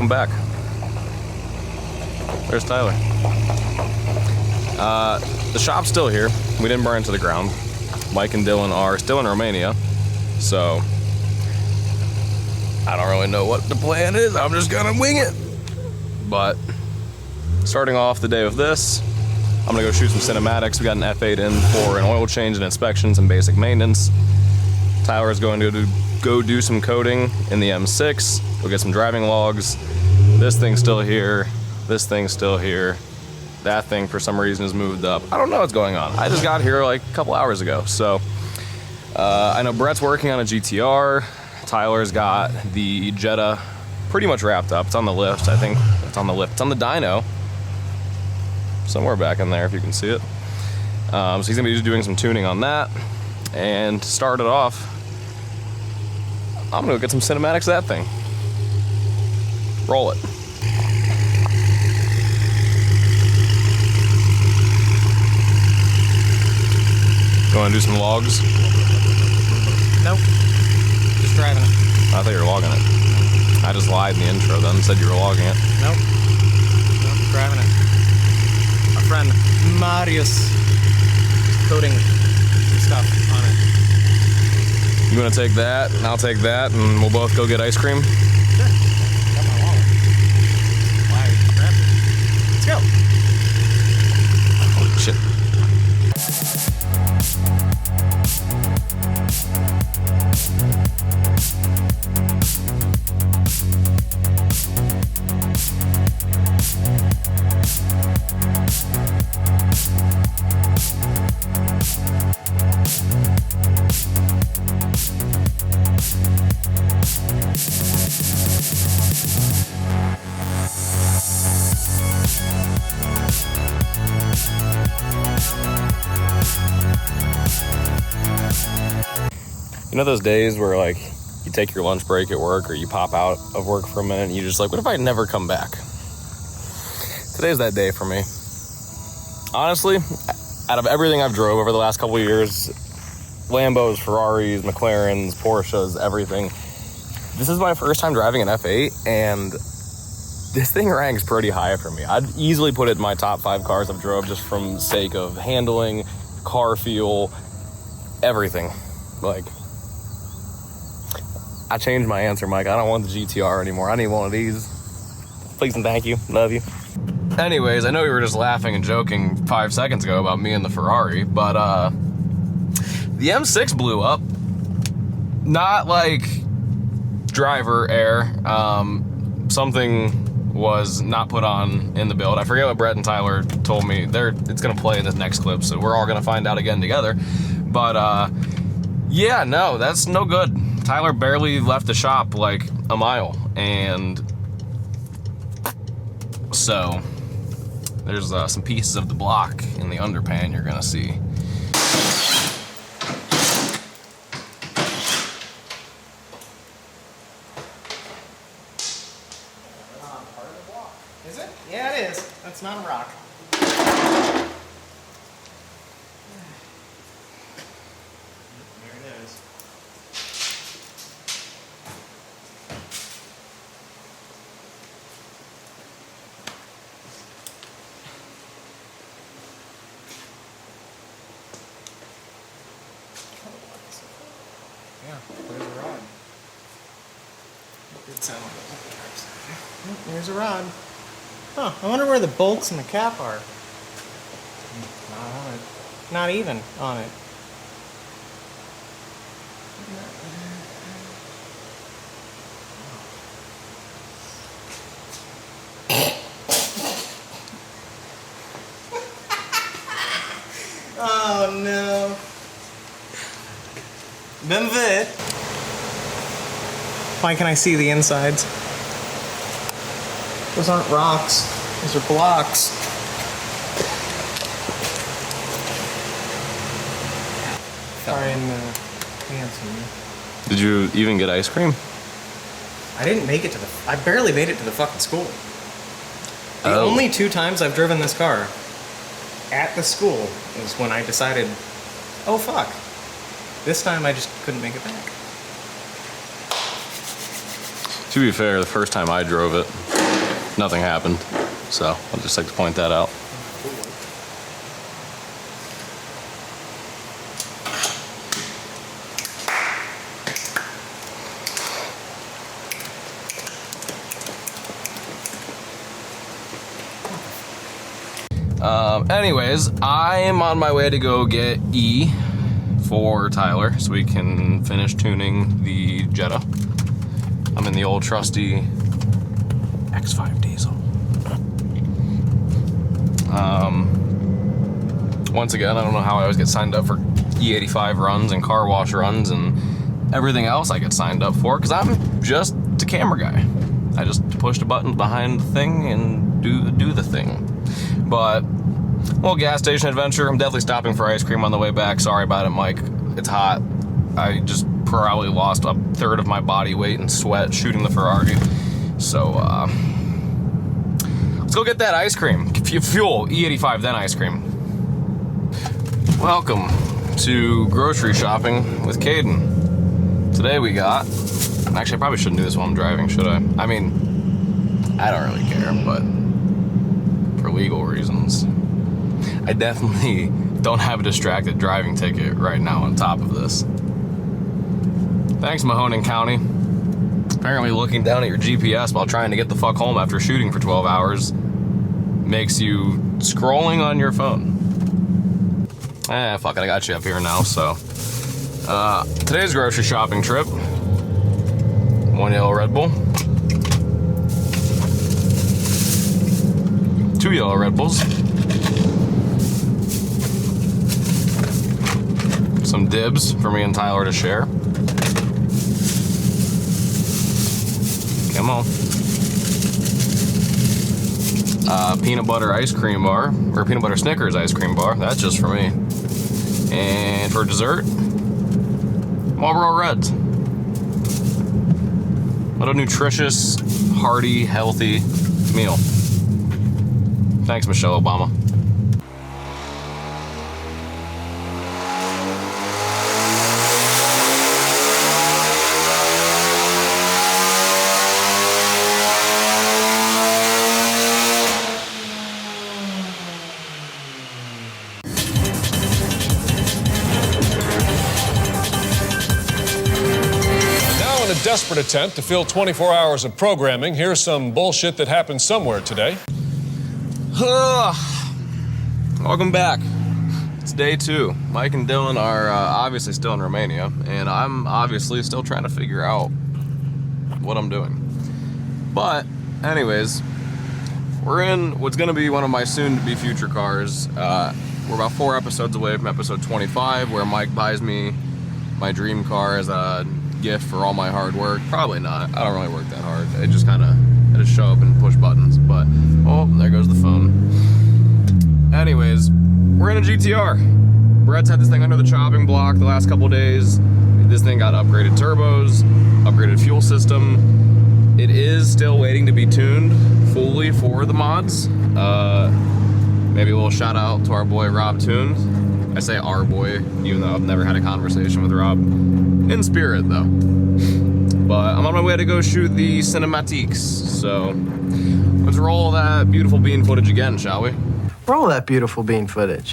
welcome back. There's Tyler. The shop's still here. We didn't burn it to the ground. Mike and Dylan are still in Romania, so I don't really know what the plan is. I'm just gonna wing it. But starting off the day with this, I'm gonna go shoot some cinematics. We got an F8 in for an oil change and inspections and basic maintenance. Tyler is going to go do some coding in the M6. We'll get some driving logs. This thing's still here. This thing's still here. That thing for some reason has moved up. I don't know what's going on. I just got here like a couple hours ago. So I know Brett's working on a GTR. Tyler's got the Jetta pretty much wrapped up. It's on the lift. I think it's on the lift. It's on the dyno. Somewhere back in there if you can see it. So he's gonna be just doing some tuning on that. And to start it off, I'm gonna go get some cinematics of that thing. Roll it. You wanna do some logs? Nope. Just driving it. I thought you were logging it. I just lied in the intro then, said you were logging it. Nope. Nope, driving it. Our friend Marius is coding some stuff on it. You wanna take that, and I'll take that, and we'll both go get ice cream? Sure. Got my wallet. Why? Grab it. Let's go. Holy shit. You know those days where like you take your lunch break at work or you pop out of work for a minute and you're just like, what if I never come back? Today's that day for me. Honestly, out of everything I've drove over the last couple of years, Lambos, Ferraris, McLarens, Porsches, everything, this is my first time driving an F8 and this thing ranks pretty high for me. I'd easily put it in my top 5 cars I've drove just from sake of handling, car feel, everything. Like, I changed my answer, Mike. I don't want the GTR anymore. I need one of these. Please and thank you. Love you. Anyways, I know we were just laughing and joking 5 seconds ago about me and the Ferrari, but the M6 blew up. Not like driver error. Something was not put on in the build. I forget what Brett and Tyler told me. It's gonna play in the next clip, so we're all gonna find out again together. But yeah, no, that's no good. Tyler barely left the shop like a mile, and so there's some pieces of the block in the underpan you're gonna see. Part of the block. Is it? Yeah, it is. That's not a rock. There it is. Yeah, there's a rod. Good sound. There's a rod. Huh, I wonder where the bolts and the cap are. Not on it. Not even on it. Oh no. Benvit. Why can I see the insides? Those aren't rocks. Those are blocks. Sorry, I'm fancy. Did you even get ice cream? I didn't make it to the... I barely made it to the fucking school. The Oh. only 2 times I've driven this car at the school is when I decided, oh fuck, this time I just couldn't make it back. To be fair, the first time I drove it, nothing happened. So I'd just like to point that out. Anyways, I am on my way to go get E for Tyler so we can finish tuning the Jetta. I'm in the old trusty X5 diesel. Once again, I don't know how I always get signed up for E85 runs and car wash runs and everything else I get signed up for, because I'm just a camera guy. I just push the button behind the thing and do the thing. But, well, gas station adventure. I'm definitely stopping for ice cream on the way back. Sorry about it, Mike. It's hot. I just probably lost a third of my body weight in sweat shooting the Ferrari. So, let's go get that ice cream. Fuel, E85, then ice cream. Welcome to grocery shopping with Cayden. Today we got... Actually, I probably shouldn't do this while I'm driving, should I? I mean, I don't really care, but for legal reasons, I definitely don't have a distracted driving ticket right now on top of this. Thanks, Mahoning County. Apparently looking down at your GPS while trying to get the fuck home after shooting for 12 hours makes you scrolling on your phone. Fuck it, I got you up here now, so. Today's grocery shopping trip. 1 yellow Red Bull. 2 yellow Red Bulls. Some dibs for me and Tyler to share. Come on. Peanut butter ice cream bar, or peanut butter Snickers ice cream bar. That's just for me. And for dessert, Marlboro Reds. What a nutritious, hearty, healthy meal. Thanks, Michelle Obama. Desperate attempt to fill 24 hours of programming, here's some bullshit that happened somewhere today. Welcome back. It's day 2. Mike and Dylan are obviously still in Romania, and I'm obviously still trying to figure out what I'm doing. But, anyways, we're in what's going to be one of my soon-to-be future cars. We're about 4 episodes away from episode 25, where Mike buys me my dream car as a gift for all my hard work. Probably not. I don't really work that hard. I just show up and push buttons. But oh, there goes the phone. Anyways, we're in a GTR. Brett's had this thing under the chopping block the last couple days. This thing got upgraded turbos, upgraded fuel system. It is still waiting to be tuned fully for the mods. Maybe a little shout out to our boy Rob Tuned. I say our boy, even though I've never had a conversation with Rob. In spirit, though. But I'm on my way to go shoot the cinematiques. So let's roll that beautiful bean footage again, shall we? Roll that beautiful bean footage.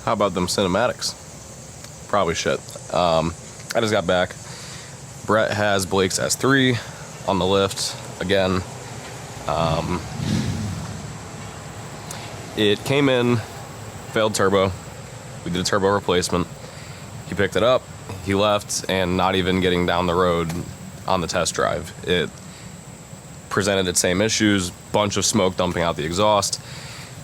How about them cinematics? Probably shit. I just got back. Brett has Blake's S3 on the lift again. It came in, failed turbo. We did a turbo replacement. He picked it up, he left, and not even getting down the road on the test drive, it presented its same issues, bunch of smoke dumping out the exhaust.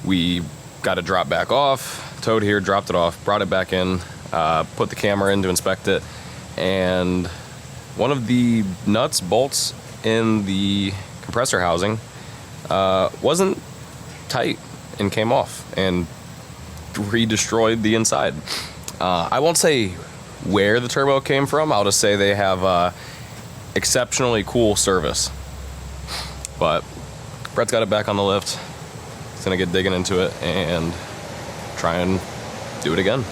We got it dropped back off, towed here, dropped it off, brought it back in, put the camera in to inspect it, and one of the nuts, bolts in the compressor housing wasn't tight and came off and re-destroyed the inside. I won't say where the turbo came from. I'll just say they have exceptionally cool service. But Brett's got it back on the lift. He's gonna get digging into it and try and do it again.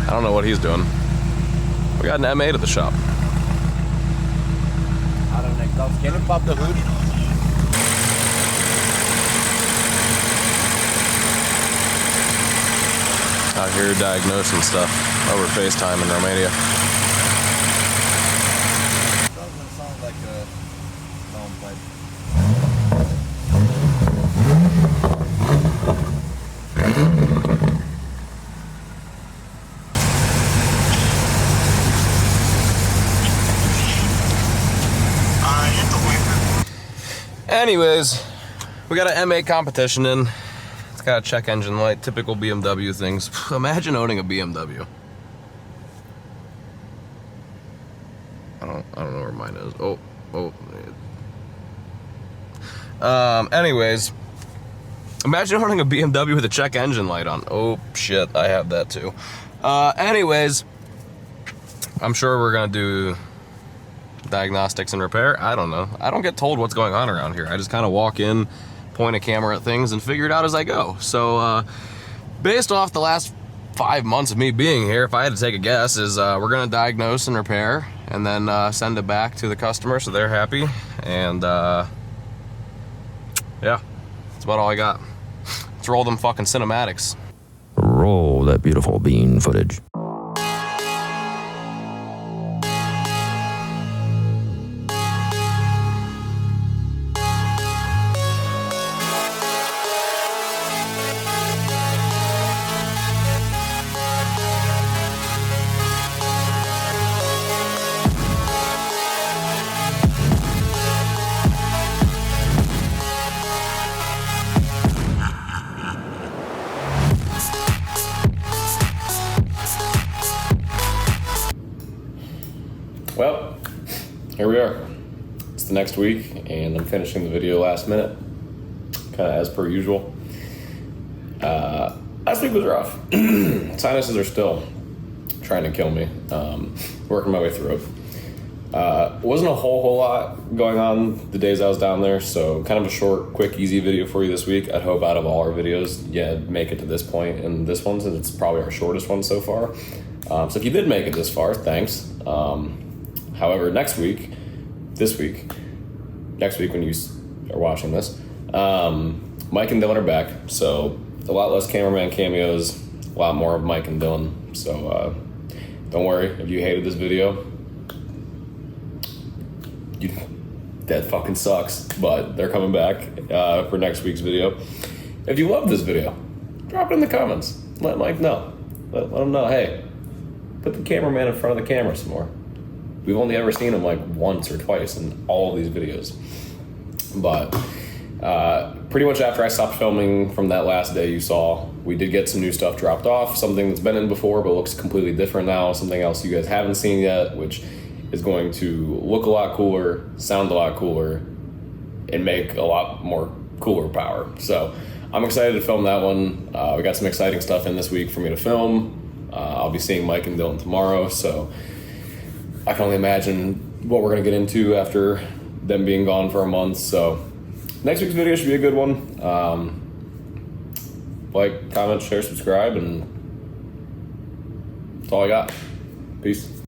I don't know what he's doing. We got an M8 at the shop. I don't know. Can you pop the hood? Out here diagnosing stuff over FaceTime in Romania. Doesn't sound like a downpipe. Anyways, we got an M8 competition in. It's got a check engine light, typical BMW things. Imagine owning a BMW. I don't know where mine is. Anyways, imagine owning a BMW with a check engine light on. Oh shit, I have that too. Anyways, I'm sure we're gonna do diagnostics and repair. I don't know. I don't get told what's going on around here. I just kind of walk in, point a camera at things, and figure it out as I go. So, based off the last 5 months of me being here, if I had to take a guess, is we're gonna diagnose and repair, and then send it back to the customer so they're happy. And yeah, that's about all I got. Let's roll them fucking cinematics. Roll that beautiful bean footage. Well, here we are. It's the next week, and I'm finishing the video last minute, kind of as per usual. Last week was rough. Sinuses are still trying to kill me. Working my way through it. Wasn't a whole lot going on the days I was down there, so kind of a short, quick, easy video for you this week. I'd hope out of all our videos, make it to this point in this one, since it's probably our shortest one so far. So if you did make it this far, thanks. However, next week when you are watching this, Mike and Dylan are back, so a lot less cameraman cameos, a lot more of Mike and Dylan. So don't worry if you hated this video. That fucking sucks, but they're coming back for next week's video. If you love this video, drop it in the comments. Let Mike know. Let him know, hey, put the cameraman in front of the camera some more. We've only ever seen him like once or twice in all of these videos. But pretty much after I stopped filming from that last day you saw, we did get some new stuff dropped off, something that's been in before but looks completely different now, something else you guys haven't seen yet, which is going to look a lot cooler, sound a lot cooler, and make a lot more cooler power. So I'm excited to film that one. We got some exciting stuff in this week for me to film. I'll be seeing Mike and Dylan tomorrow, so I can only imagine what we're gonna get into after them being gone for a month. So next week's video should be a good one. Like, comment, share, subscribe, and that's all I got. Peace.